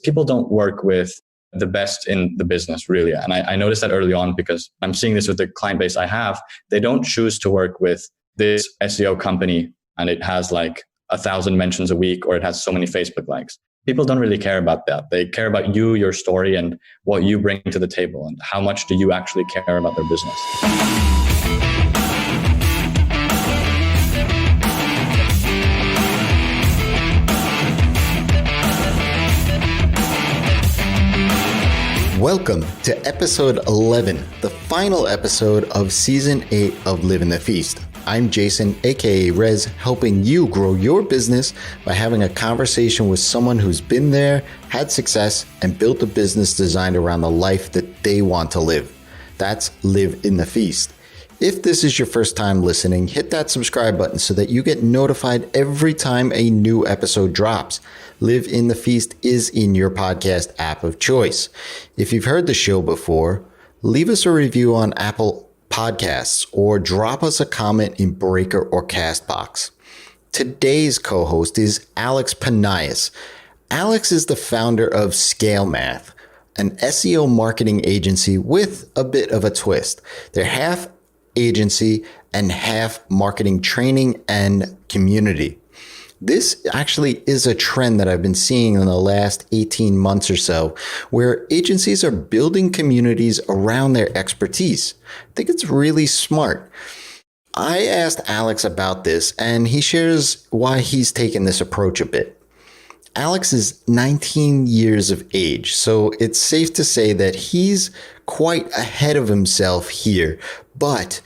people don't work with the best in the business, really. And I noticed that early on because I'm seeing this with the client base I have. They don't choose to work with this SEO company and it has like 1,000 mentions a week or it has so many Facebook likes. People don't really care about that. They care about you, your story, and what you bring to the table and how much do you actually care about their business. Welcome to episode 11, the final episode of season 8 of Live in the Feast. I'm Jason, aka Rez, helping you grow your business by having a conversation with someone who's been there, had success, and built a business designed around the life that they want to live. That's Live in the Feast. If this is your first time listening, hit that subscribe button so that you get notified every time a new episode drops. Live in the Feast is in your podcast app of choice. If you've heard the show before, leave us a review on Apple Podcasts or drop us a comment in Breaker or Castbox. Today's co-host is Alex Panagis. Alex is the founder of Scale Math, an SEO marketing agency with a bit of a twist. They're half agency and half marketing training and community. This actually is a trend that I've been seeing in the last 18 months or so, where agencies are building communities around their expertise. I think it's really smart. I asked Alex about this, and he shares why he's taken this approach a bit. Alex is 19 years of age, so it's safe to say that he's quite ahead of himself here, but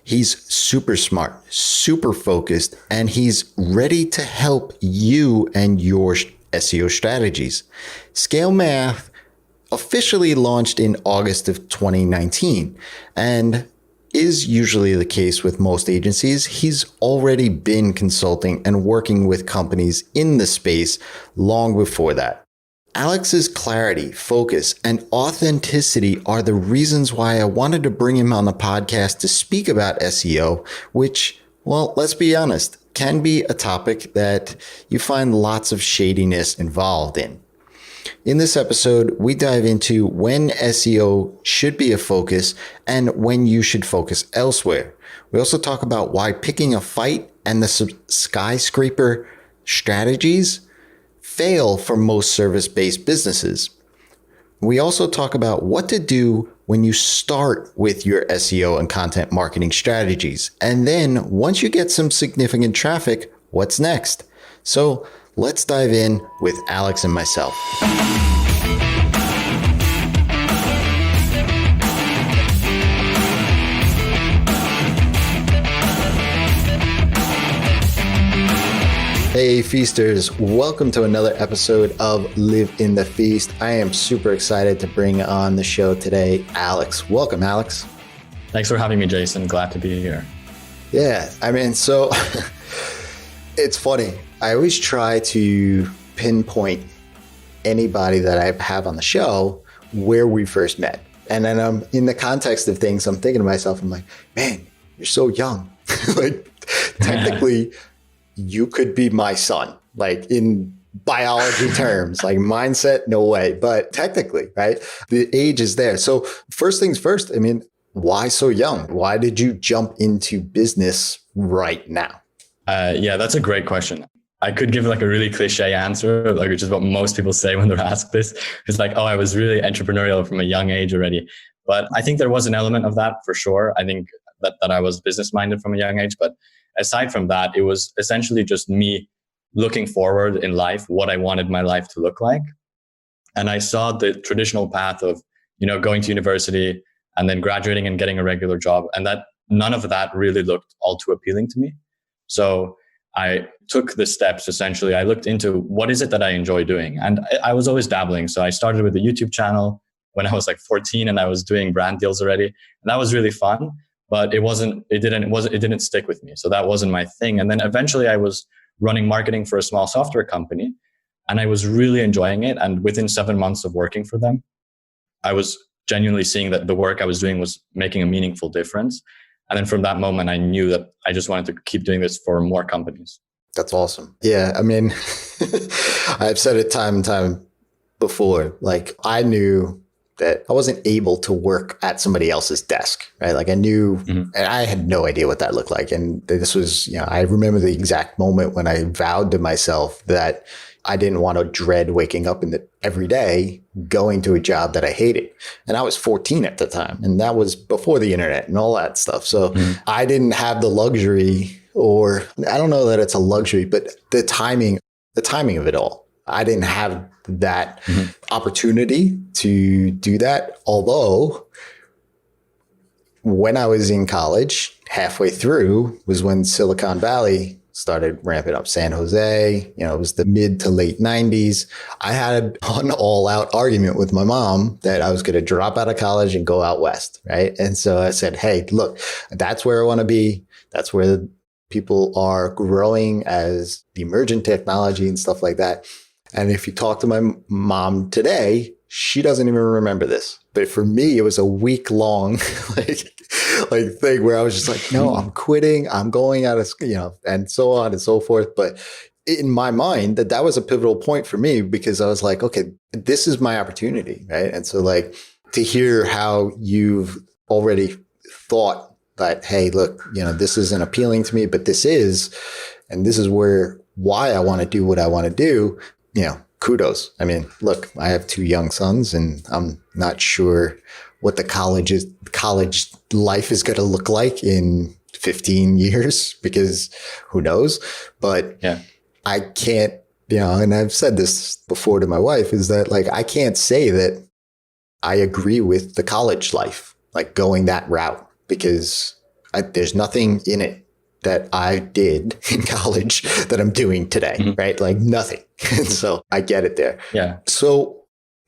he's super smart, super focused, and he's ready to help you and your SEO strategies. Scale Math officially launched in August of 2019, and is usually the case with most agencies. He's already been consulting and working with companies in the space long before that. Alex's clarity, focus, and authenticity are the reasons why I wanted to bring him on the podcast to speak about SEO, which, well, let's be honest, can be a topic that you find lots of shadiness involved in. In this episode, we dive into when SEO should be a focus and when you should focus elsewhere. We also talk about why picking a fight and the skyscraper strategies fail for most service-based businesses. We also talk about what to do when you start with your SEO and content marketing strategies. And then once you get some significant traffic, what's next? So let's dive in with Alex and myself. Hey Feasters, welcome to another episode of Live in the Feast. I am super excited to bring on the show today, Alex. Welcome, Alex. Thanks for having me, Jason. Glad to be here. Yeah, so it's funny. I always try to pinpoint anybody that I have on the show where we first met. And then in the context of things, I'm thinking to myself, I'm like, man, you're so young. Like, technically, you could be my son, like in biology terms, like mindset, no way. But technically, right, the age is there. So first things first, why so young? Why did you jump into business right now? Yeah, that's a great question. I could give like a really cliche answer, like which is what most people say when they're asked this. It's like, oh, I was really entrepreneurial from a young age already. But I think there was an element of that for sure. I think that I was business minded from a young age. But aside from that, it was essentially just me looking forward in life, what I wanted my life to look like. And I saw the traditional path of, going to university and then graduating and getting a regular job. And that none of that really looked all too appealing to me. So I took the steps, essentially. I looked into what is it that I enjoy doing. And I was always dabbling. So I started with a YouTube channel when I was like 14 and I was doing brand deals already. And that was really fun, but it didn't stick with me. So that wasn't my thing. And then eventually I was running marketing for a small software company and I was really enjoying it. And within 7 months of working for them, I was genuinely seeing that the work I was doing was making a meaningful difference. And then from that moment, I knew that I just wanted to keep doing this for more companies. That's awesome. Yeah. I've said it time and time before, like I knew that I wasn't able to work at somebody else's desk, right? Like I knew, and I had no idea what that looked like. And this was, I remember the exact moment when I vowed to myself that I didn't want to dread waking up every day going to a job that I hated. And I was 14 at the time. And that was before the internet and all that stuff. So I didn't have the luxury, or I don't know that it's a luxury, but the timing of it all. I didn't have that opportunity to do that. Although when I was in college, halfway through was when Silicon Valley started ramping up. San Jose, it was the mid to late 90s. I had an all out argument with my mom that I was going to drop out of college and go out west. Right. And so I said, hey, look, that's where I want to be. That's where people are growing as the emergent technology and stuff like that. And if you talk to my mom today, she doesn't even remember this. But for me, it was a week long like thing where I was just like, no, I'm quitting. I'm going out of, and so on and so forth. But in my mind, that was a pivotal point for me, because I was like, okay, this is my opportunity. Right. And so like to hear how you've already thought that, hey, look, this isn't appealing to me, but this is, and this is why I want to do what I want to do. Kudos. I mean, look, I have 2 young sons, and I'm not sure what the college life is going to look like in 15 years, because who knows? But yeah, I can't, and I've said this before to my wife, is that like, I can't say that I agree with the college life, like going that route, because there's nothing in it that I did in college that I'm doing today, right? Like nothing. And so I get it there. Yeah. So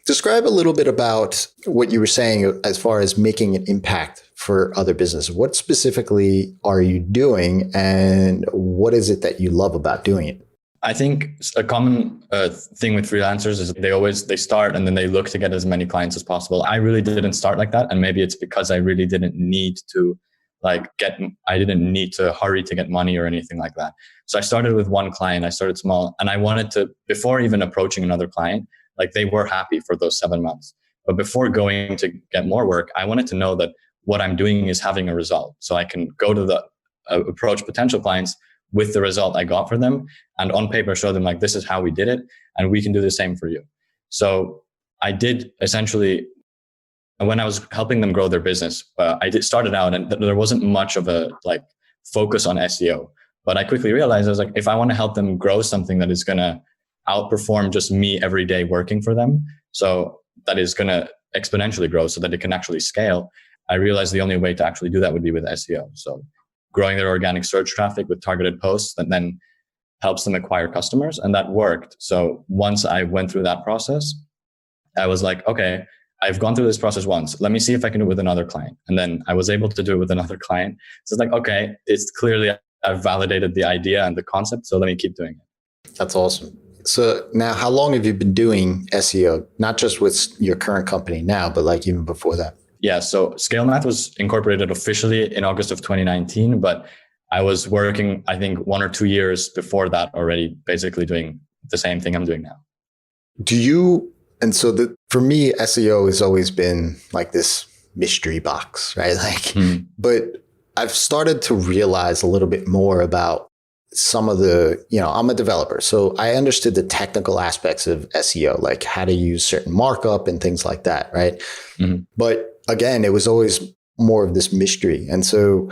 describe a little bit about what you were saying as far as making an impact for other businesses. What specifically are you doing, and what is it that you love about doing it? I think a common thing with freelancers is they start and then they look to get as many clients as possible. I really didn't start like that. And maybe it's because I really didn't need to I didn't need to hurry to get money or anything like that. So I started with one client. I started small, and I wanted to, before even approaching another client, like they were happy for those 7 months. But before going to get more work, I wanted to know that what I'm doing is having a result. So I can go to the approach potential clients with the result I got for them, and on paper show them like, this is how we did it, and we can do the same for you. So I did essentially, when I was helping them grow their business, started out and there wasn't much of a focus on SEO. But I quickly realized, I was like, if I want to help them grow something that is going to outperform just me every day working for them, so that is going to exponentially grow so that it can actually scale, I realized the only way to actually do that would be with SEO. So growing their organic search traffic with targeted posts that then helps them acquire customers. And that worked. So once I went through that process, I was like, okay, I've gone through this process once. Let me see if I can do it with another client. And then I was able to do it with another client. So it's like, okay, it's clearly I've validated the idea and the concept. So let me keep doing it. That's awesome. So now, how long have you been doing SEO? Not just with your current company now, but like even before that? Yeah. So ScaleMath was incorporated officially in August of 2019, but I was working, I think 1 or 2 years before that already, basically doing the same thing I'm doing now. For me, SEO has always been like this mystery box, right? But I've started to realize a little bit more about some of the, I'm a developer, so I understood the technical aspects of SEO, like how to use certain markup and things like that, right? But again, it was always more of this mystery. And so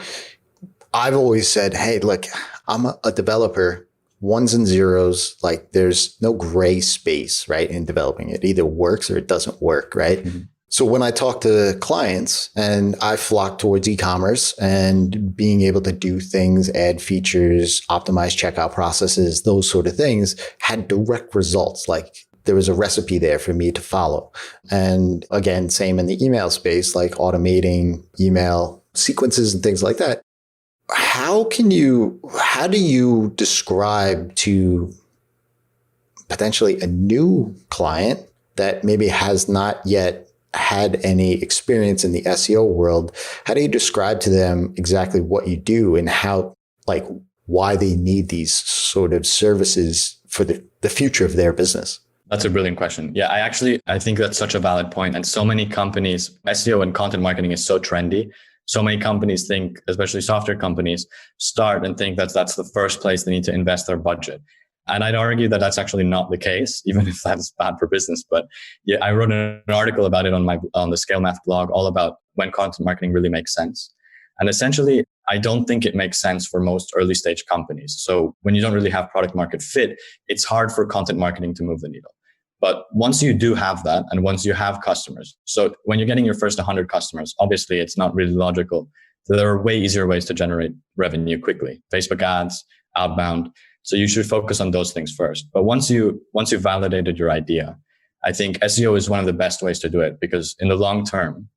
I've always said, hey, look, I'm a developer. Ones and zeros, like there's no gray space, right, in developing. It either works or it doesn't work, right? So when I talk to clients and I flock towards e-commerce and being able to do things, add features, optimize checkout processes, those sort of things had direct results. Like there was a recipe there for me to follow. And again, same in the email space, like automating email sequences and things like that. How do you describe to potentially a new client that maybe has not yet had any experience in the SEO world? How do you describe to them exactly what you do and how, why they need these sort of services for the future of their business? That's a brilliant question. Yeah, I think that's such a valid point. And so many companies, SEO and content marketing is so trendy. So many companies think, especially software companies, start and think that that's the first place they need to invest their budget. And I'd argue that that's actually not the case, even if that's bad for business. But yeah, I wrote an article about it on the Scale Math blog, all about when content marketing really makes sense. And essentially, I don't think it makes sense for most early stage companies. So when you don't really have product market fit, it's hard for content marketing to move the needle. But once you do have that, and once you have customers, so when you're getting your first 100 customers, obviously it's not really logical. So there are way easier ways to generate revenue quickly. Facebook ads, outbound. So you should focus on those things first. But once you've validated your idea, I think SEO is one of the best ways to do it, because in the long term,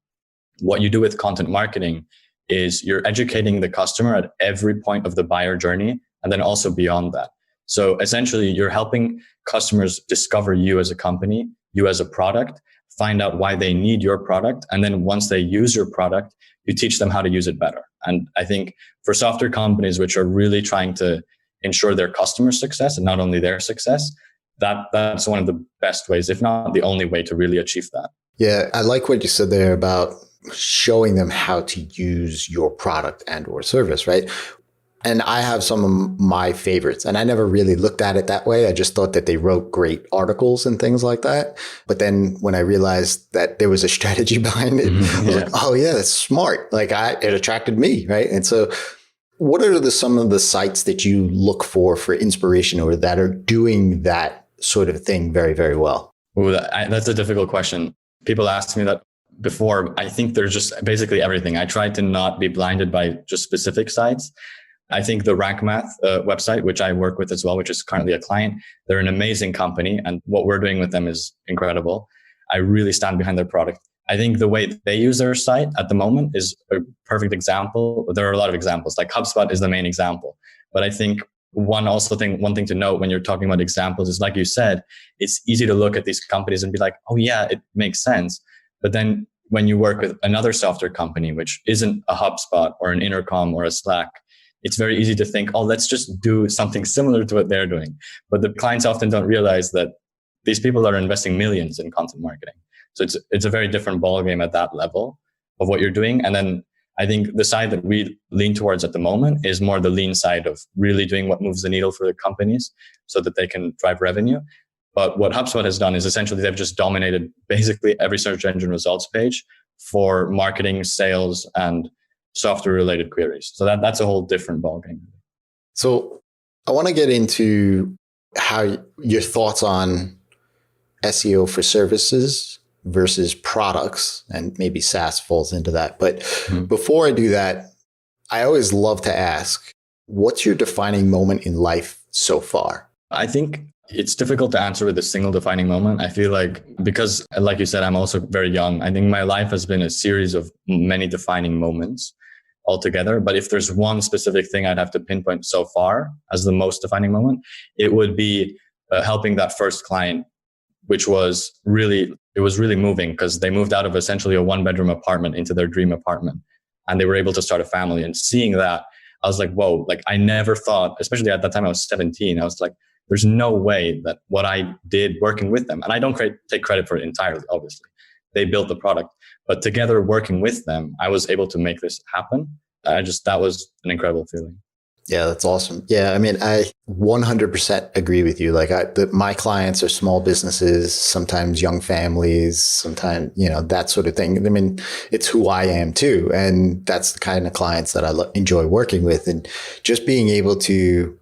what you do with content marketing is you're educating the customer at every point of the buyer journey, and then also beyond that. So essentially, you're helping customers discover you as a company, you as a product, find out why they need your product. And then once they use your product, you teach them how to use it better. And I think for software companies, which are really trying to ensure their customer success and not only their success, that's one of the best ways, if not the only way, to really achieve that. Yeah, I like what you said there about showing them how to use your product and or service, right? And I have some of my favorites, and I never really looked at it that way. I just thought that they wrote great articles and things like that. But then when I realized that there was a strategy behind it, I was like, oh yeah, that's smart. Like it attracted me, right? And so what are some of the sites that you look for inspiration, or that are doing that sort of thing very, very well? Ooh, that's a difficult question. People asked me that before. I think there's just basically everything. I try to not be blinded by just specific sites. I think the Rank Math website, which I work with as well, which is currently a client, they're an amazing company, and what we're doing with them is incredible. I really stand behind their product. I think the way they use their site at the moment is a perfect example. There are a lot of examples, like HubSpot is the main example. But I think one thing to note when you're talking about examples is, like you said, it's easy to look at these companies and be like, oh yeah, it makes sense. But then when you work with another software company, which isn't a HubSpot or an Intercom or a Slack, it's very easy to think, oh, let's just do something similar to what they're doing. But the clients often don't realize that these people are investing millions in content marketing. So it's a very different ballgame at that level of what you're doing. And then I think the side that we lean towards at the moment is more the lean side of really doing what moves the needle for the companies so that they can drive revenue. But what HubSpot has done is essentially they've just dominated basically every search engine results page for marketing, sales, and software related queries. So that's a whole different ballgame. So I want to get into how your thoughts on SEO for services versus products, and maybe SaaS falls into that. But before I do that, I always love to ask, what's your defining moment in life so far? I think it's difficult to answer with a single defining moment. I feel like, because like you said, I'm also very young. I think my life has been a series of many defining moments altogether. But if there's one specific thing I'd have to pinpoint so far as the most defining moment, it would be helping that first client, which was really moving, because they moved out of essentially a 1-bedroom apartment into their dream apartment, and they were able to start a family. And seeing that, I was like, whoa, like I never thought, especially at that time I was 17, I was like, there's no way that what I did working with them, and I don't take credit for it entirely, obviously. They built the product, but together working with them, I was able to make this happen. That was an incredible feeling. Yeah, that's awesome. Yeah, I mean, I 100% agree with you. Like my clients are small businesses, sometimes young families, sometimes, that sort of thing. I mean, it's who I am too. And that's the kind of clients that I enjoy working with. And just being able to,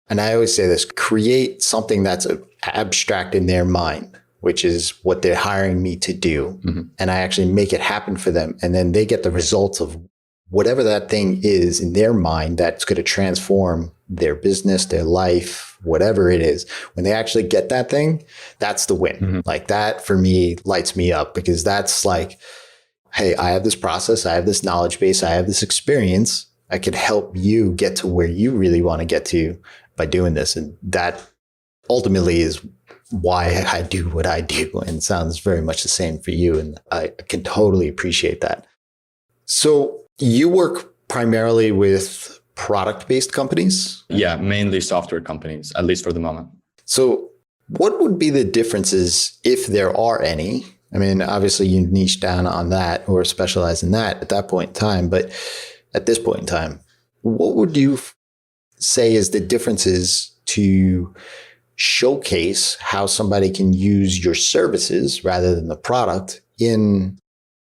and I always say this, create something that's abstract in their mind, which is what they're hiring me to do. Mm-hmm. And I actually make it happen for them. And then they get the results of whatever that thing is in their mind that's going to transform their business, their life, whatever it is. When they actually get that thing, that's the win. Mm-hmm. Like that for me lights me up, because that's like, hey, I have this process, I have this knowledge base, I have this experience. I could help you get to where you really want to get to by doing this. And that ultimately is why I do what I do. And it sounds very much the same for you. And I can totally appreciate that. So you work primarily with product-based companies? Yeah, mainly software companies, at least for the moment. So What would be the differences, if there are any? I mean, obviously you niche down on that or specialize in that at that point in time, but at this point in time, what would you say is the differences to showcase how somebody can use your services rather than the product in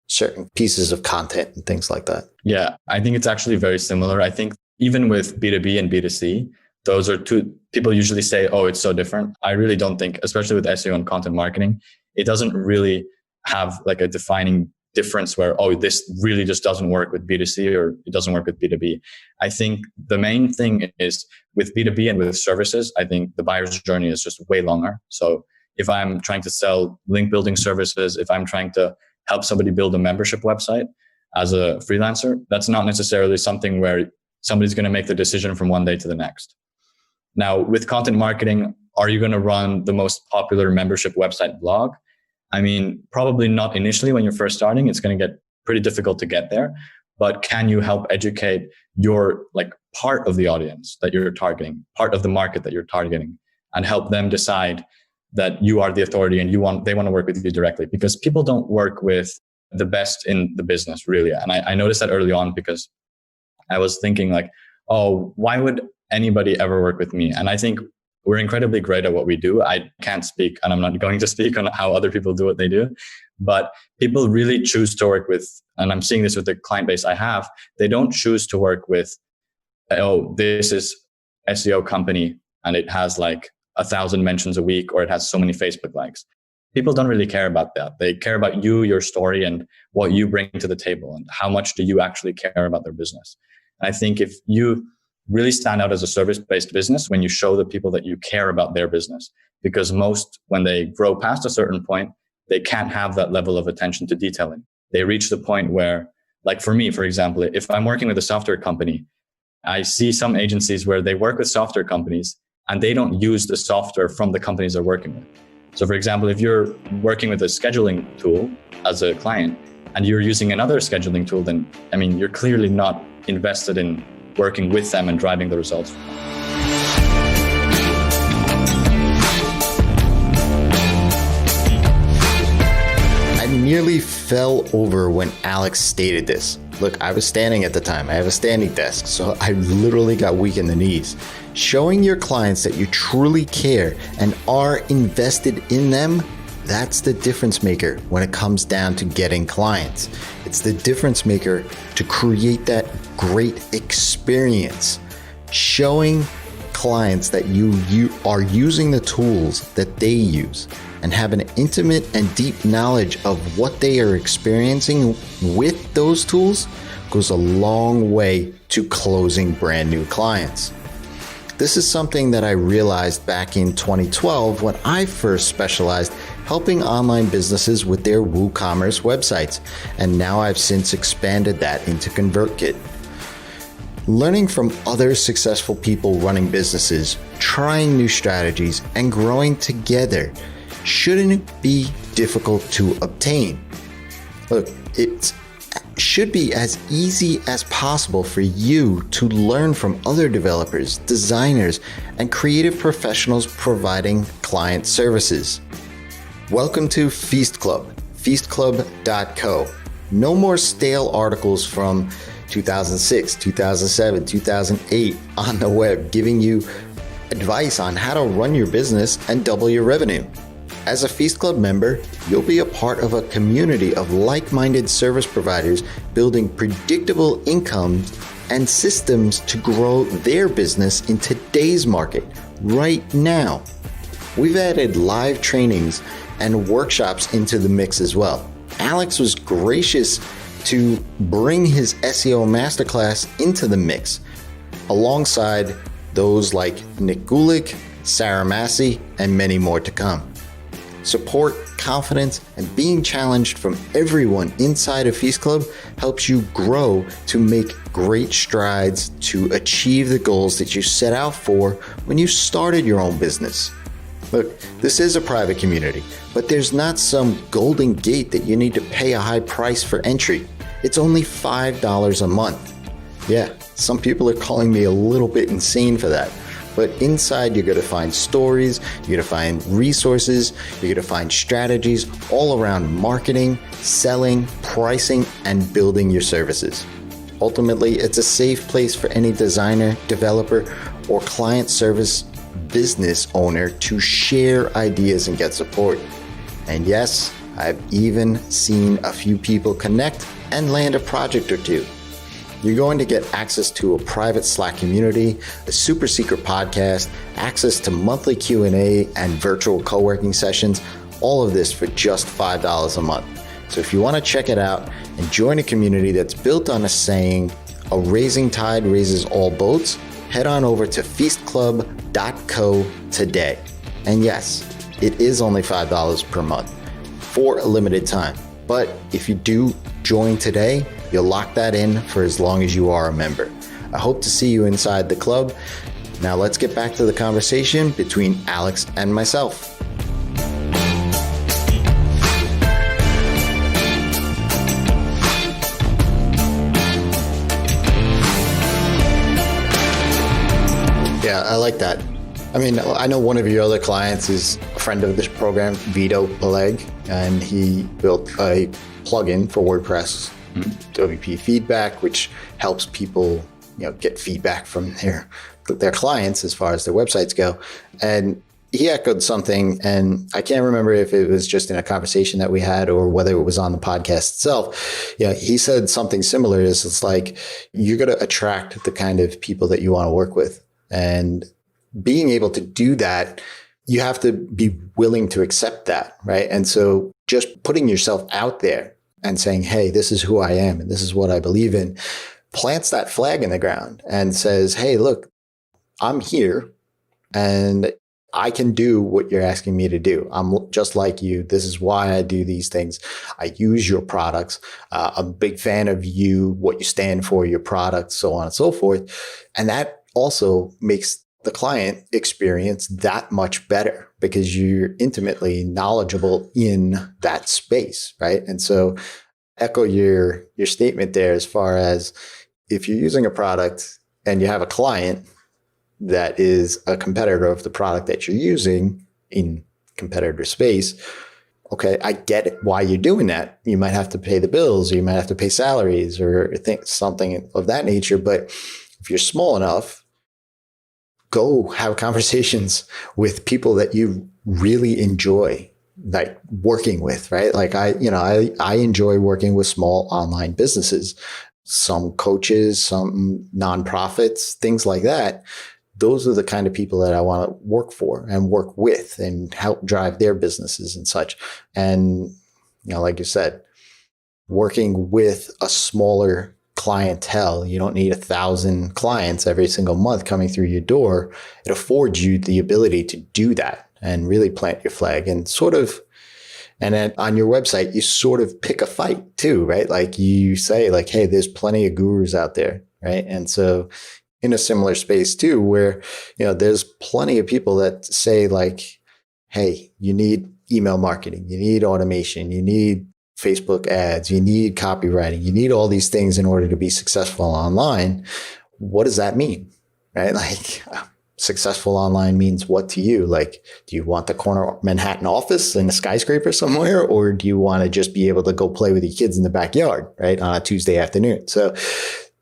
certain pieces of content and things like that? Yeah, I think it's actually very similar. I think even with B2B and B2C, those are two, people usually say, oh, it's so different. I really don't think, especially with SEO and content marketing, it doesn't really have like a defining difference where, oh, this really just doesn't work with B2C or it doesn't work with B2B. I think the main thing is with B2B and with services, I think the buyer's journey is just way longer. So if I'm trying to sell link building services, if I'm trying to help somebody build a membership website as a freelancer, that's not necessarily something where somebody's going to make the decision from one day to the next. Now, with content marketing, are you going to run the most popular membership website blog? I mean, probably not initially when you're first starting. It's going to get pretty difficult to get there. But can you help educate your part of the audience that you're targeting, part of the market that you're targeting, and help them decide that you are the authority and they want to work with you directly? Because people don't work with the best in the business, really. And I noticed that early on because I was thinking oh, why would anybody ever work with me? And I think we're incredibly great at what we do. I can't speak, and I'm not going to speak on how other people do what they do, but people really choose to work with, and I'm seeing this with the client base I have, they don't choose to work with, oh, this is SEO company and it has 1,000 mentions a week, or it has so many Facebook likes. People don't really care about that. They care about you, your story, and what you bring to the table, and how much do you actually care about their business. And I think if you really stand out as a service-based business when you show the people that you care about their business, because most, when they grow past a certain point, they can't have that level of attention to detailing. They reach the point where, for me, for example, if I'm working with a software company, I see some agencies where they work with software companies and they don't use the software from the companies they're working with. So for example, if you're working with a scheduling tool as a client and you're using another scheduling tool, then, you're clearly not invested in working with them and driving the results. I nearly fell over when Alex stated this. Look, I was standing at the time. I have a standing desk, so I literally got weak in the knees. Showing your clients that you truly care and are invested in them, that's the difference maker when it comes down to getting clients. It's the difference maker to create that great experience. Showing clients that you are using the tools that they use and have an intimate and deep knowledge of what they are experiencing with those tools goes a long way to closing brand new clients. This is something that I realized back in 2012 when I first specialized helping online businesses with their WooCommerce websites, and now I've since expanded that into ConvertKit. Learning from other successful people running businesses, trying new strategies, and growing together shouldn't be difficult to obtain. Look, it should be as easy as possible for you to learn from other developers, designers, and creative professionals providing client services. Welcome to Feast Club, feastclub.co. No more stale articles from 2006, 2007, 2008 on the web giving you advice on how to run your business and double your revenue. As a Feast Club member, you'll be a part of a community of like-minded service providers building predictable income and systems to grow their business in today's market right now. We've added live trainings and workshops into the mix as well. Alex was gracious to bring his SEO masterclass into the mix, alongside those like Nick Gulick, Sarah Massey, and many more to come. Support, confidence, and being challenged from everyone inside of Feast Club helps you grow to make great strides to achieve the goals that you set out for when you started your own business. Look, this is a private community, but there's not some golden gate that you need to pay a high price for entry. It's only $5 a month. Yeah, some people are calling me a little bit insane for that, But inside, you're going to find stories, you're going to find resources, you're going to find strategies all around marketing, selling, pricing, and building your services. Ultimately, it's a safe place for any designer, developer, or client service business owner to share ideas and get support. And yes, I've even seen a few people connect and land a project or two. You're going to get access to a private Slack community, a super secret podcast, access to monthly Q&A and virtual co-working sessions, all of this for just $5 a month. So if you want to check it out and join a community that's built on a saying, a raising tide raises all boats, head on over to feastclub.co today. And yes, it is only $5 per month for a limited time. But if you do join today, you'll lock that in for as long as you are a member. I hope to see you inside the club. Now let's get back to the conversation between Alex and myself. Yeah, I like that. I mean, I know one of your other clients is a friend of this program, Vito Peleg, and he built a plugin for WordPress, WP Feedback, which helps people, get feedback from their clients as far as their websites go. And he echoed something, and I can't remember if it was just in a conversation that we had or whether it was on the podcast itself. Yeah, he said something similar. It's like you're going to attract the kind of people that you want to work with, and being able to do that, you have to be willing to accept that, right? And so just putting yourself out there and saying, hey, this is who I am and this is what I believe in, plants that flag in the ground and says, hey, look, I'm here and I can do what you're asking me to do. I'm just like you. This is why I do these things. I use your products. I'm a big fan of you, what you stand for, your products, so on and so forth. And that also makes the client experience that much better because you're intimately knowledgeable in that space, right? And so echo your statement there as far as if you're using a product and you have a client that is a competitor of the product that you're using in competitor space, okay, I get it, why you're doing that. You might have to pay the bills, or you might have to pay salaries or something of that nature. But if you're small enough, go have conversations with people that you really enjoy like working with, right? Like I enjoy working with small online businesses, some coaches, some nonprofits, things like that. Those are the kind of people that I want to work for and work with and help drive their businesses and such. And, like you said, working with a smaller clientele, you don't need 1,000 clients every single month coming through your door. It affords you the ability to do that and really plant your flag and and then on your website, you sort of pick a fight too, right? Like you say like, hey, there's plenty of gurus out there, right? And so in a similar space too, where, there's plenty of people that say like, hey, you need email marketing, you need automation, you need Facebook ads, you need copywriting, you need all these things in order to be successful online. What does that mean? Right? Like successful online means what to you? Like, do you want the corner Manhattan office in a skyscraper somewhere? Or do you want to just be able to go play with your kids in the backyard, right? On a Tuesday afternoon. So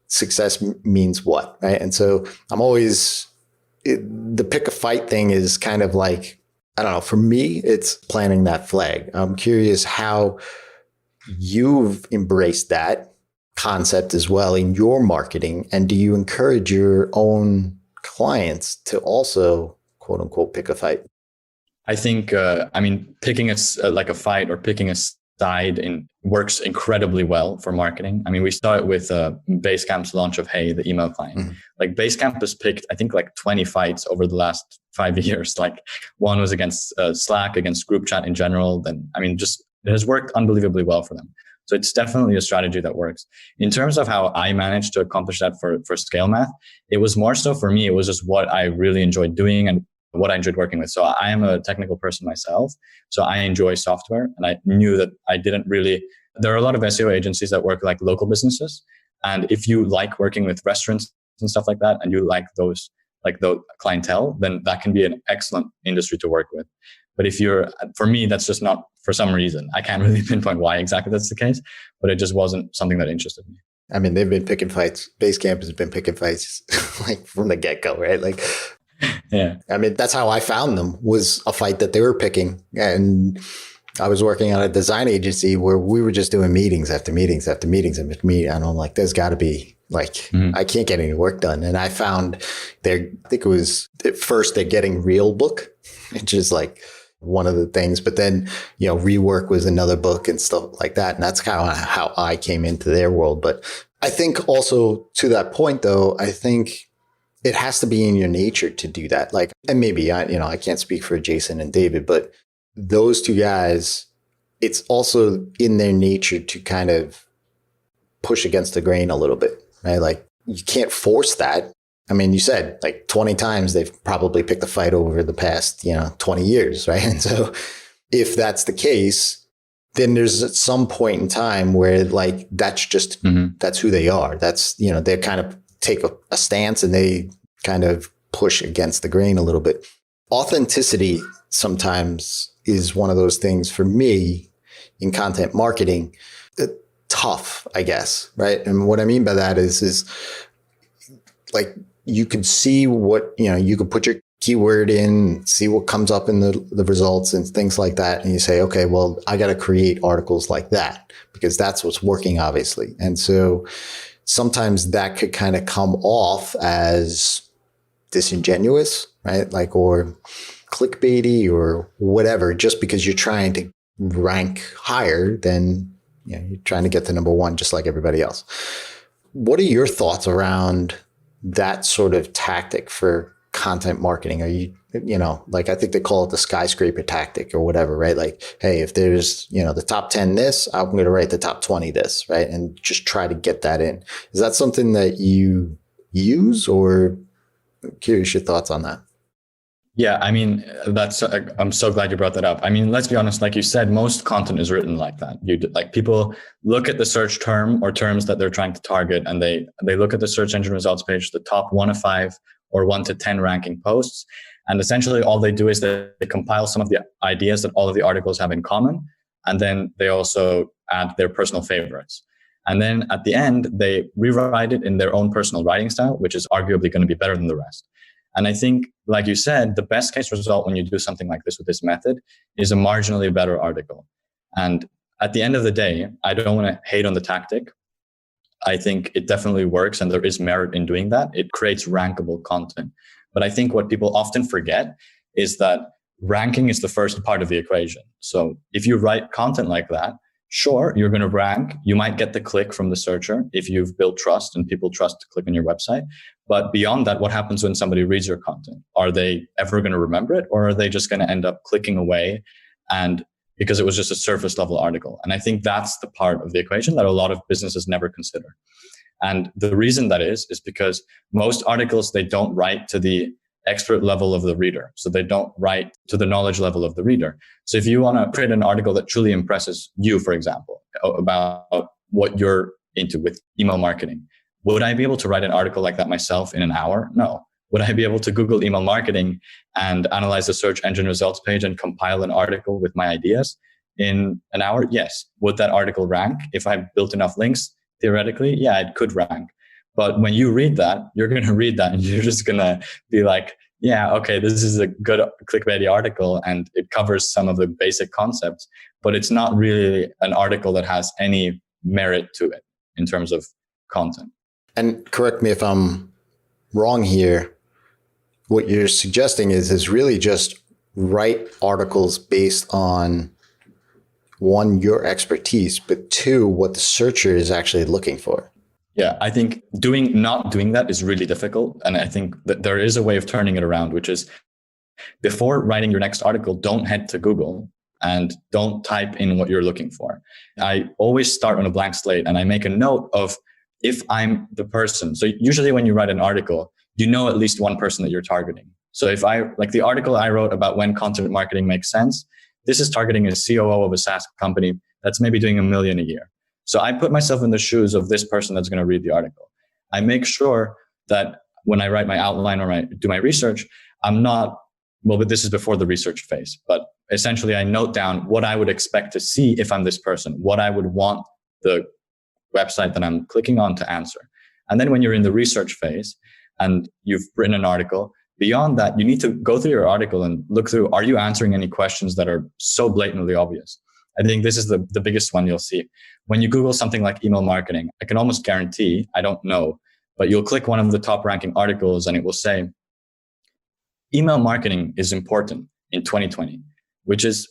success means what? Right. And so the pick a fight thing is kind of like, I don't know, for me, it's planting that flag. I'm curious how you've embraced that concept as well in your marketing. And do you encourage your own clients to also, quote unquote, pick a fight? I think, picking a fight or picking a side works incredibly well for marketing. I mean, we saw it with Basecamp's launch of Hey, the email client. Mm-hmm. Like Basecamp has picked, I think, like 20 fights over the last 5 years. Like one was against Slack, against group chat in general. It has worked unbelievably well for them. So it's definitely a strategy that works. In terms of how I managed to accomplish that for Scale Math, it was more so for me, it was just what I really enjoyed doing and what I enjoyed working with. So I am a technical person myself. So I enjoy software. And I knew that there are a lot of SEO agencies that work like local businesses. And if you like working with restaurants and stuff like that, and you like those like the clientele, then that can be an excellent industry to work with. But for me, that's just not, for some reason, I can't really pinpoint why exactly that's the case, but it just wasn't something that interested me. I mean, they've been picking fights. Basecamp has been picking fights like from the get-go, right? Like, yeah. I mean, that's how I found them, was a fight that they were picking. And I was working on a design agency where we were just doing meetings after meetings after meetings after meetings. And I'm like, there's got to be like, I can't get any work done. And I found I think it was at first their Getting Real book, which is like one of the things, but then, Rework was another book and stuff like that. And that's kind of how I came into their world. But I think also to that point, though, I think it has to be in your nature to do that. Like, and maybe I can't speak for Jason and David, but those two guys, it's also in their nature to kind of push against the grain a little bit, right? Like, you can't force that. I mean, you said like 20 times they've probably picked a fight over the past, 20 years, right? And so if that's the case, then there's at some point in time where like, that's just, that's who they are. That's, they kind of take a stance and they kind of push against the grain a little bit. Authenticity sometimes is one of those things for me in content marketing, tough, I guess, right? And what I mean by that is like, you could see what, you could put your keyword in, see what comes up in the results and things like that. And you say, okay, well, I got to create articles like that because that's what's working, obviously. And so sometimes that could kind of come off as disingenuous, right? Like, or clickbaity or whatever, just because you're trying to rank higher than, you're trying to get to number one, just like everybody else. What are your thoughts around that sort of tactic for content marketing? Are you, like, I think they call it the skyscraper tactic or whatever, right? Like, hey, if there's, the top 10 this, I'm going to write the top 20 this, right? And just try to get that in. Is that something that you use, or I'm curious your thoughts on that? Yeah, I mean, I'm so glad you brought that up. I mean, let's be honest, like you said, most content is written like that. People look at the search term or terms that they're trying to target, and they look at the search engine results page, the top 1 of 5 or 1 to 10 ranking posts. And essentially all they do is they compile some of the ideas that all of the articles have in common. And then they also add their personal favorites. And then at the end, they rewrite it in their own personal writing style, which is arguably going to be better than the rest. And I think, like you said, the best case result when you do something like this with this method is a marginally better article. And at the end of the day, I don't want to hate on the tactic. I think it definitely works and there is merit in doing that. It creates rankable content. But I think what people often forget is that ranking is the first part of the equation. So if you write content like that, sure, you're going to rank. You might get the click from the searcher if you've built trust and people trust to click on your website. But beyond that, what happens when somebody reads your content? Are they ever going to remember it, or are they just going to end up clicking away and because it was just a surface level article? And I think that's the part of the equation that a lot of businesses never consider. And the reason that is because most articles, they don't write to the expert level of the reader. So they don't write to the knowledge level of the reader. So if you want to create an article that truly impresses you, for example, about what you're into with email marketing, would I be able to write an article like that myself in an hour? No. Would I be able to Google email marketing and analyze the search engine results page and compile an article with my ideas in an hour? Yes. Would that article rank if I built enough links? Theoretically, yeah, it could rank. But when you read that, you're going to read that and you're just going to be like, yeah, okay, this is a good clickbaity article and it covers some of the basic concepts, but it's not really an article that has any merit to it in terms of content. And correct me if I'm wrong here. What you're suggesting is really just write articles based on, one, your expertise, but two, what the searcher is actually looking for. Yeah, I think not doing that is really difficult. And I think that there is a way of turning it around, which is before writing your next article, don't head to Google and don't type in what you're looking for. I always start on a blank slate and I make a note of if I'm the person. So usually when you write an article, you know at least one person that you're targeting. So if like the article I wrote about when content marketing makes sense, this is targeting a COO of a SaaS company that's maybe doing $1 million a year. So I put myself in the shoes of this person that's going to read the article. I make sure that when I write my outline or I do my research, I'm not, well, but this is before the research phase, but essentially I note down what I would expect to see if I'm this person, what I would want the website that I'm clicking on to answer. And then when you're in the research phase and you've written an article, beyond that, you need to go through your article and look through, are you answering any questions that are so blatantly obvious? I think this is the biggest one you'll see. When you Google something like email marketing, I can almost guarantee, I don't know, but you'll click one of the top ranking articles and it will say, email marketing is important in 2020, which is,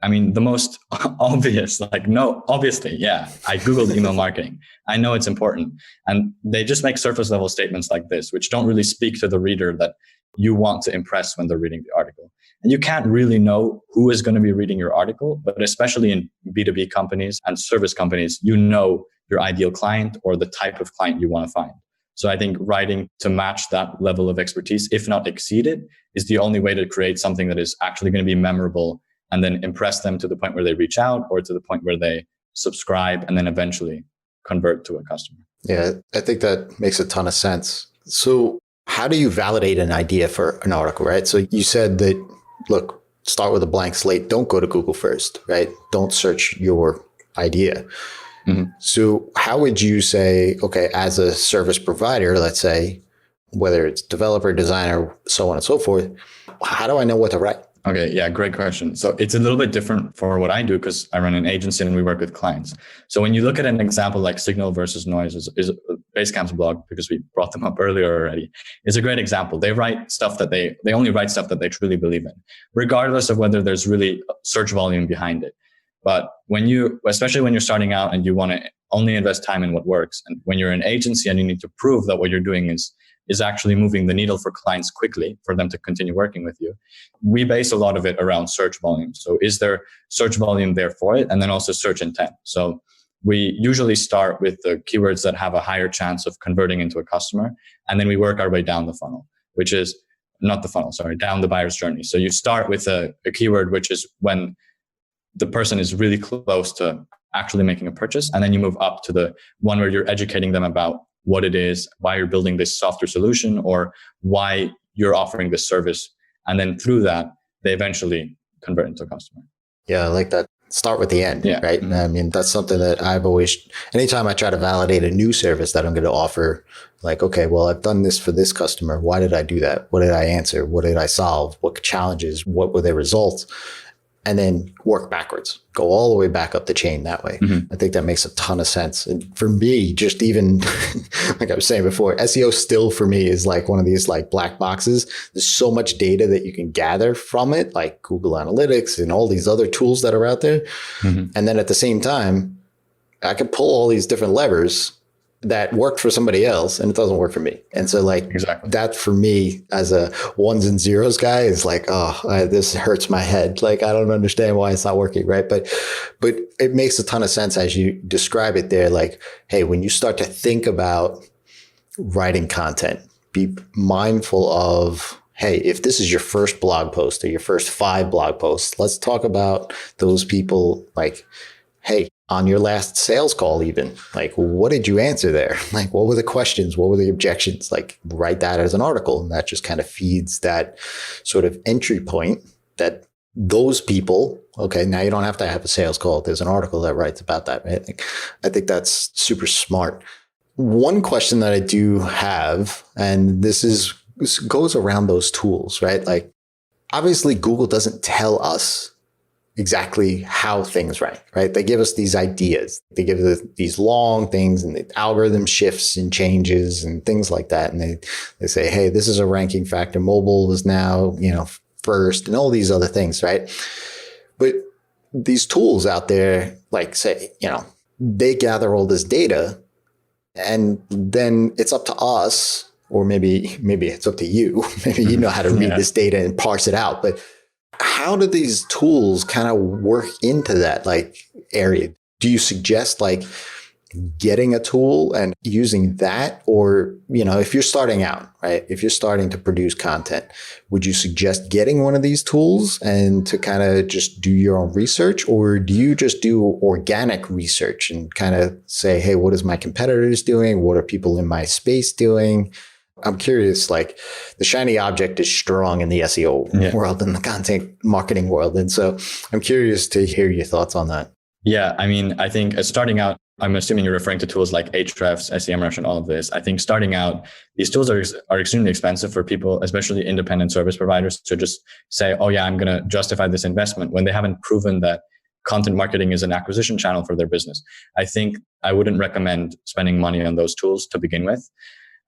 I mean, the most obvious, like, no, obviously, yeah, I Googled email marketing. I know it's important. And they just make surface level statements like this, which don't really speak to the reader that you want to impress when they're reading the article. And you can't really know who is going to be reading your article, but especially in B2B companies and service companies, you know your ideal client or the type of client you want to find. So I think writing to match that level of expertise, if not exceed it, is the only way to create something that is actually going to be memorable and then impress them to the point where they reach out or to the point where they subscribe and then eventually convert to a customer. Yeah, I think that makes a ton of sense. So how do you validate an idea for an article, right? So you said that, look, start with a blank slate. Don't go to Google first, right? Don't search your idea. Mm-hmm. So how would you say, okay, as a service provider, let's say, whether it's developer, designer, so on and so forth, how do I know what to write? Okay. Yeah. Great question. So it's a little bit different for what I do because I run an agency and we work with clients. So when you look at an example like Signal versus Noise is Basecamp's blog, because we brought them up earlier already, is a great example. They write stuff that they only write stuff that they truly believe in, regardless of whether there's really search volume behind it. But especially when you're starting out and you want to only invest time in what works, and when you're an agency and you need to prove that what you're doing is actually moving the needle for clients quickly for them to continue working with you, we base a lot of it around search volume. So is there search volume there for it? And then also search intent. So we usually start with the keywords that have a higher chance of converting into a customer. And then we work our way down the funnel, which is not the funnel, sorry, down the buyer's journey. So you start with a keyword, which is when the person is really close to actually making a purchase. And then you move up to the one where you're educating them about what it is, why you're building this software solution, or why you're offering this service. And then through that, they eventually convert into a customer. Yeah, I like that. Start with the end, right? Mm-hmm. I mean, that's something that I've always, anytime I try to validate a new service that I'm going to offer, like, okay, well, I've done this for this customer. Why did I do that? What did I answer? What did I solve? What challenges? What were their results? And then work backwards, go all the way back up the chain that way. Mm-hmm. I think that makes a ton of sense. And for me, just even like I was saying before, SEO still for me is like one of these like black boxes. There's so much data that you can gather from it, like Google Analytics and all these other tools that are out there. Mm-hmm. And then at the same time, I could pull all these different levers that worked for somebody else and it doesn't work for me. And so like that for me as a ones and zeros guy is like, this hurts my head. Like, I don't understand why it's not working. Right. But it makes a ton of sense as you describe it there. Like, hey, when you start to think about writing content, be mindful of, hey, if this is your first blog post or your first 5 blog posts, let's talk about those people like, hey, on your last sales call, even like, what did you answer there? Like, what were the questions? What were the objections? Like, write that as an article. And that just kind of feeds that sort of entry point that those people, okay, now you don't have to have a sales call. There's an article that writes about that. Right? I think that's super smart. One question that I do have, and this goes around those tools, right? Like, obviously Google doesn't tell us exactly how things rank, right? They give us these ideas. They give us these long things and the algorithm shifts and changes and things like that. And they say, hey, this is a ranking factor. Mobile is now, first and all these other things, right? But these tools out there, like say, they gather all this data and then it's up to us, or maybe it's up to you. Maybe you know how to read this data and parse it out. But how do these tools kind of work into that like area? Do you suggest like getting a tool and using that? Or, if you're starting out, right? If you're starting to produce content, would you suggest getting one of these tools and to kind of just do your own research? Or do you just do organic research and kind of say, hey, what is my competitors doing? What are people in my space doing? I'm curious, like the shiny object is strong in the SEO world and the content marketing world. And so I'm curious to hear your thoughts on that. Yeah, I mean, I think starting out, I'm assuming you're referring to tools like Ahrefs, SEMrush, and all of this. I think starting out, these tools are extremely expensive for people, especially independent service providers, to just say, oh yeah, I'm going to justify this investment when they haven't proven that content marketing is an acquisition channel for their business. I think I wouldn't recommend spending money on those tools to begin with.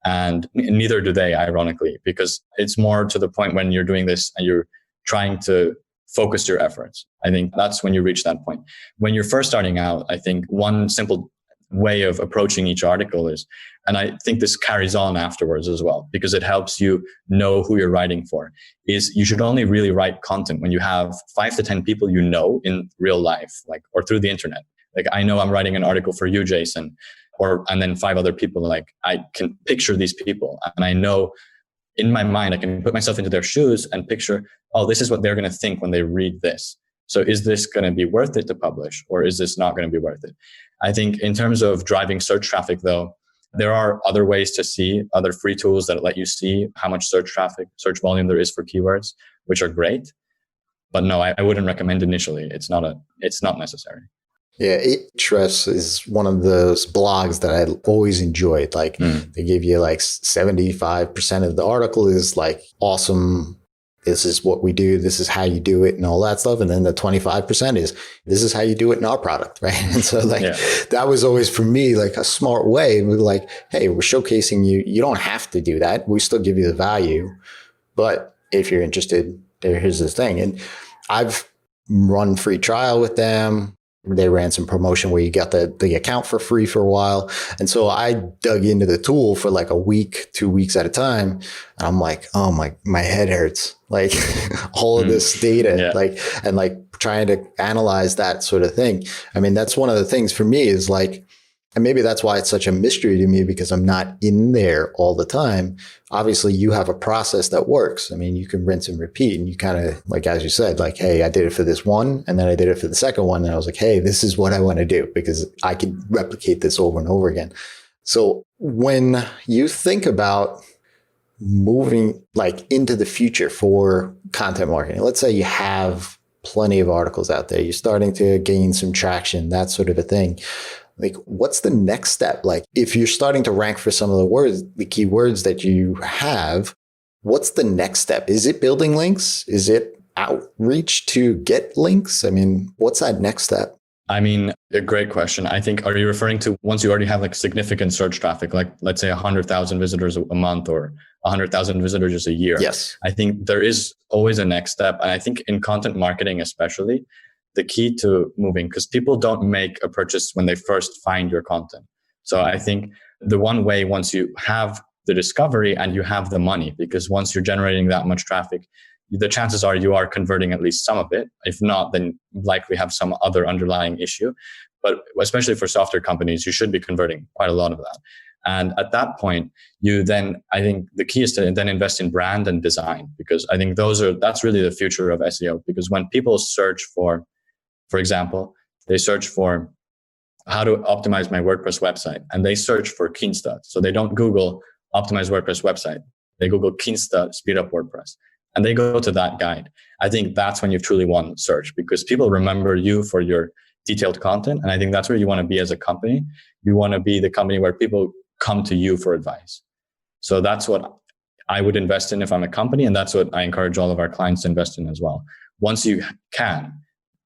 And neither do they, ironically, because it's more to the point when you're doing this and you're trying to focus your efforts. I think that's when you reach that point. When you're first starting out, I think one simple way of approaching each article is, and I think this carries on afterwards as well, because it helps you know who you're writing for, is you should only really write content when you have 5 to 10 people you know in real life, like, or through the internet. Like, I know I'm writing an article for you, Jason, and then 5 other people. Like, I can picture these people, and I know in my mind, I can put myself into their shoes and picture, oh, this is what they're going to think when they read this. So is this going to be worth it to publish, or is this not going to be worth it? I think in terms of driving search traffic, though, there are other ways to see, other free tools that let you see how much search traffic, search volume there is for keywords, which are great. But no, I wouldn't recommend initially. It's not necessary. Yeah, Ahrefs is one of those blogs that I always enjoyed. Like they give you like 75% of the article is like awesome. This is what we do. This is how you do it and all that stuff. And then the 25% is this is how you do it in our product. Right. And so like that was always for me like a smart way. We were like, hey, we're showcasing you. You don't have to do that. We still give you the value. But if you're interested, here's this thing. And I've run free trial with them. They ran some promotion where you got the account for free for a while. And so I dug into the tool for like a week, 2 weeks at a time. And I'm like, oh my head hurts. Like all of this data, like trying to analyze that sort of thing. I mean, that's one of the things for me is like, and maybe that's why it's such a mystery to me because I'm not in there all the time. Obviously, you have a process that works. I mean, you can rinse and repeat and you kind of, like, as you said, like, hey, I did it for this one and then I did it for the second one. And I was like, hey, this is what I want to do because I can replicate this over and over again. So when you think about moving like into the future for content marketing, let's say you have plenty of articles out there, you're starting to gain some traction, that sort of a thing. Like, what's the next step? Like, if you're starting to rank for some of the keywords that you have, what's the next step? Is it building links? Is it outreach to get links? I mean, what's that next step? I mean, a great question. I think, are you referring to once you already have like significant search traffic, like let's say 100,000 visitors a month or 100,000 visitors a year? Yes. I think there is always a next step. And I think in content marketing, especially, the key to moving, because people don't make a purchase when they first find your content. So I think the one way, once you have the discovery and you have the money, because once you're generating that much traffic, the chances are you are converting at least some of it. If not, then likely have some other underlying issue. But especially for software companies, you should be converting quite a lot of that. And at that point, I think the key is to then invest in brand and design, because I think that's really the future of SEO. Because when people search for example, they search for how to optimize my WordPress website and they search for Keensta. So they don't Google optimize WordPress website. They Google Keensta speed up WordPress and they go to that guide. I think that's when you've truly won search because people remember you for your detailed content. And I think that's where you want to be as a company. You want to be the company where people come to you for advice. So that's what I would invest in if I'm a company. And that's what I encourage all of our clients to invest in as well. Once you can,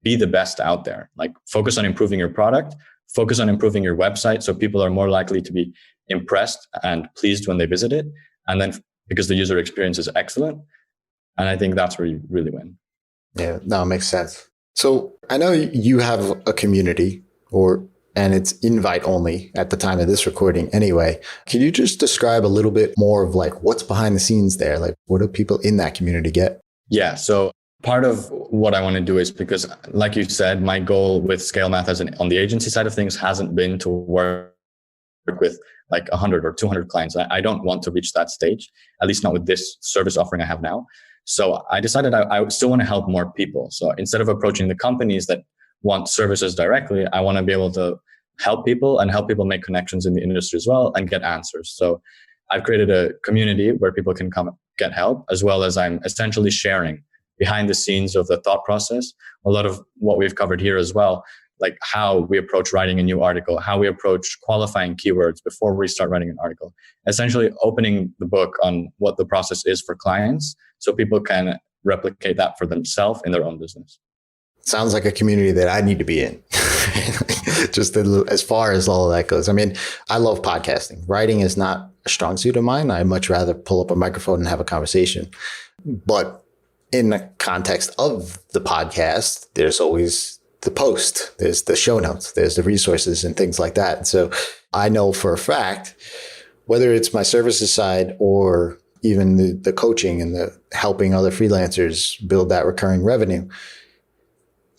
be the best out there. Like focus on improving your product, focus on improving your website so people are more likely to be impressed and pleased when they visit it. And then because the user experience is excellent. And I think that's where you really win. Yeah, no, it makes sense. So I know you have a community and it's invite only at the time of this recording anyway. Can you just describe a little bit more of like what's behind the scenes there? Like what do people in that community get? Yeah. So part of what I want to do is because, like you said, my goal with Scale Math on the agency side of things hasn't been to work with like 100 or 200 clients. I don't want to reach that stage, at least not with this service offering I have now. So I decided I still want to help more people. So instead of approaching the companies that want services directly, I want to be able to help people and help people make connections in the industry as well and get answers. So I've created a community where people can come get help, as well as I'm essentially sharing behind the scenes of the thought process. A lot of what we've covered here as well, like how we approach writing a new article, how we approach qualifying keywords before we start writing an article, essentially opening the book on what the process is for clients so people can replicate that for themselves in their own business. Sounds like a community that I need to be in. Just as far as all of that goes. I mean, I love podcasting. Writing is not a strong suit of mine. I'd much rather pull up a microphone and have a conversation. But in the context of the podcast, there's always the post, there's the show notes, there's the resources and things like that. And so I know for a fact, whether it's my services side or even the coaching and the helping other freelancers build that recurring revenue,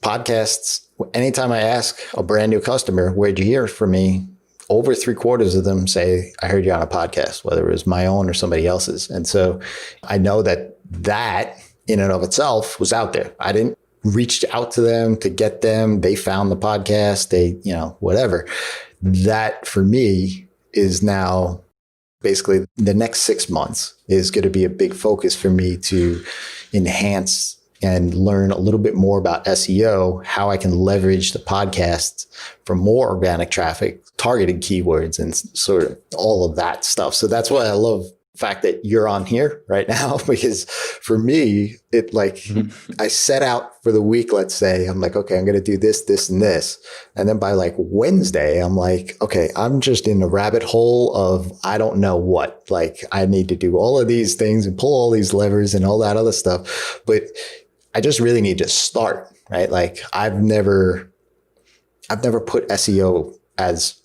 podcasts, anytime I ask a brand new customer, where'd you hear from me? Over 3/4 of them say, I heard you on a podcast, whether it was my own or somebody else's. And so I know that in and of itself was out there. I didn't reach out to them to get them. They found the podcast, whatever. That for me is now basically the next 6 months is going to be a big focus for me to enhance and learn a little bit more about SEO, how I can leverage the podcasts for more organic traffic, targeted keywords, and sort of all of that stuff. So that's why I love the fact that you're on here right now, because for me, I set out for the week, let's say, I'm like, okay, I'm going to do this, this, and this. And then by like Wednesday, I'm like, okay, I'm just in a rabbit hole of, I don't know what, like I need to do all of these things and pull all these levers and all that other stuff. But I just really need to start, right? Like I've never put SEO as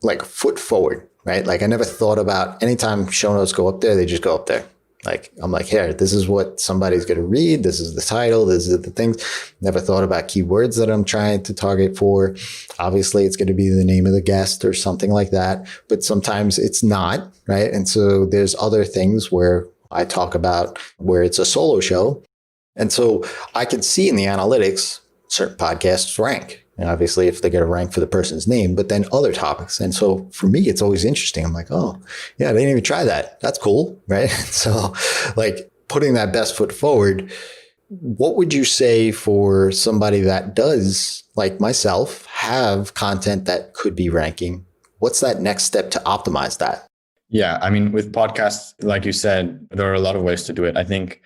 like foot forward, right? Like I never thought about anytime show notes go up there, they just go up there. Like I'm like, here, this is what somebody's going to read. This is the title. This is the things. Never thought about keywords that I'm trying to target for. Obviously, it's going to be the name of the guest or something like that. But sometimes it's not, right? And so there's other things where I talk about where it's a solo show. And so I can see in the analytics, certain podcasts rank. And obviously, if they get a rank for the person's name, but then other topics. And so for me, it's always interesting. I'm like, oh, yeah, they didn't even try that. That's cool, right? So like putting that best foot forward, what would you say for somebody that does, like myself, have content that could be ranking? What's that next step to optimize that? Yeah, I mean, with podcasts, like you said, there are a lot of ways to do it. I think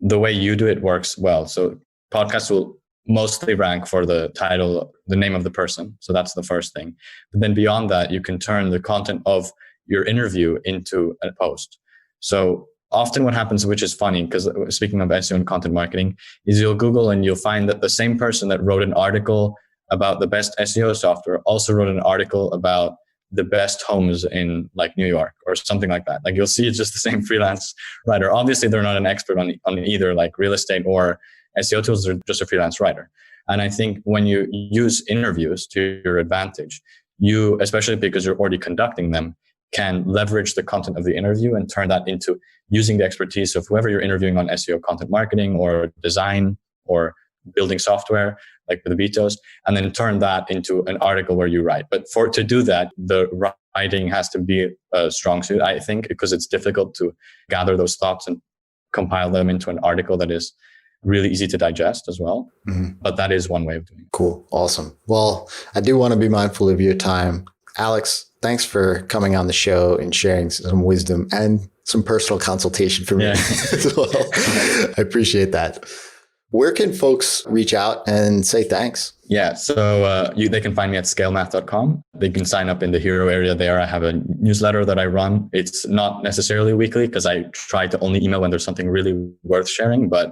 the way you do it works well. So podcasts will mostly rank for the title, the name of the person. So that's the first thing. But then beyond that, you can turn the content of your interview into a post. So often what happens, which is funny, because speaking of SEO and content marketing, is you'll Google and you'll find that the same person that wrote an article about the best SEO software also wrote an article about the best homes in like New York or something like that. Like you'll see it's just the same freelance writer. Obviously, they're not an expert on either like real estate or SEO tools. They're just a freelance writer. And I think when you use interviews to your advantage, you, especially because you're already conducting them, can leverage the content of the interview and turn that into using the expertise of whoever you're interviewing on SEO, content marketing or design or building software, like the Vitos, and then turn that into an article where you write. But to do that, the writing has to be a strong suit, I think, because it's difficult to gather those thoughts and compile them into an article that is really easy to digest as well. Mm-hmm. But that is one way of doing it. Cool. Awesome. Well, I do want to be mindful of your time. Alex, thanks for coming on the show and sharing some wisdom and some personal consultation for me as well. I appreciate that. Where can folks reach out and say thanks? Yeah, so they can find me at scalemath.com. They can sign up in the hero area there. I have a newsletter that I run. It's not necessarily weekly because I try to only email when there's something really worth sharing, but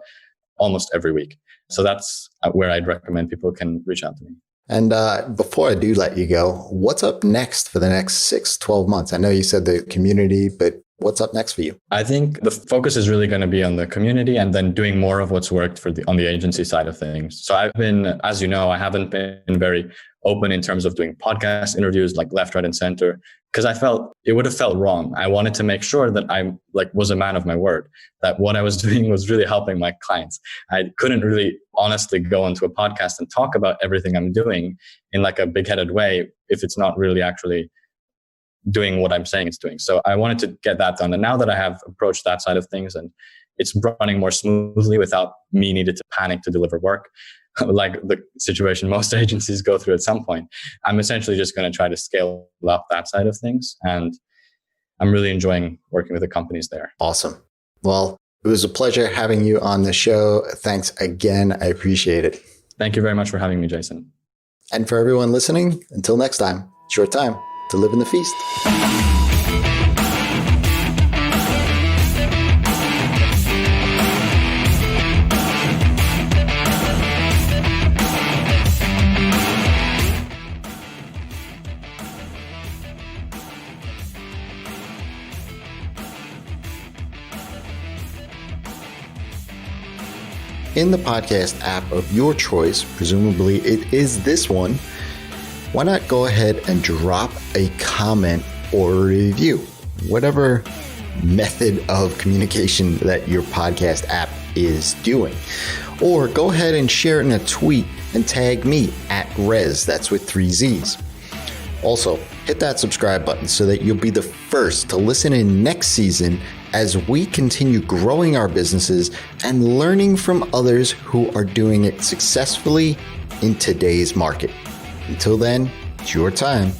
almost every week. So that's where I'd recommend people can reach out to me. And before I do let you go, what's up next for the next 6-12 months? I know you said the community, but what's up next for you? I think the focus is really going to be on the community and then doing more of what's worked on the agency side of things. So I've been, as you know, I haven't been very open in terms of doing podcast interviews like left, right, and center, because I felt it would have felt wrong. I wanted to make sure that I was a man of my word, that what I was doing was really helping my clients. I couldn't really honestly go into a podcast and talk about everything I'm doing in like a big-headed way if it's not really actually doing what I'm saying it's doing. So I wanted to get that done. And now that I have approached that side of things and it's running more smoothly without me needed to panic to deliver work, like the situation most agencies go through at some point, I'm essentially just going to try to scale up that side of things. And I'm really enjoying working with the companies there. Awesome. Well, it was a pleasure having you on the show. Thanks again. I appreciate it. Thank you very much for having me, Jason. And for everyone listening, until next time, it's your time to live in the feast. In the podcast app of your choice, presumably it is this one, why not go ahead and drop a comment or a review, whatever method of communication that your podcast app is doing. Or go ahead and share it in a tweet and tag me at Rez, that's with 3 Z's. Also, hit that subscribe button so that you'll be the first to listen in next season as we continue growing our businesses and learning from others who are doing it successfully in today's market. Until then, it's your time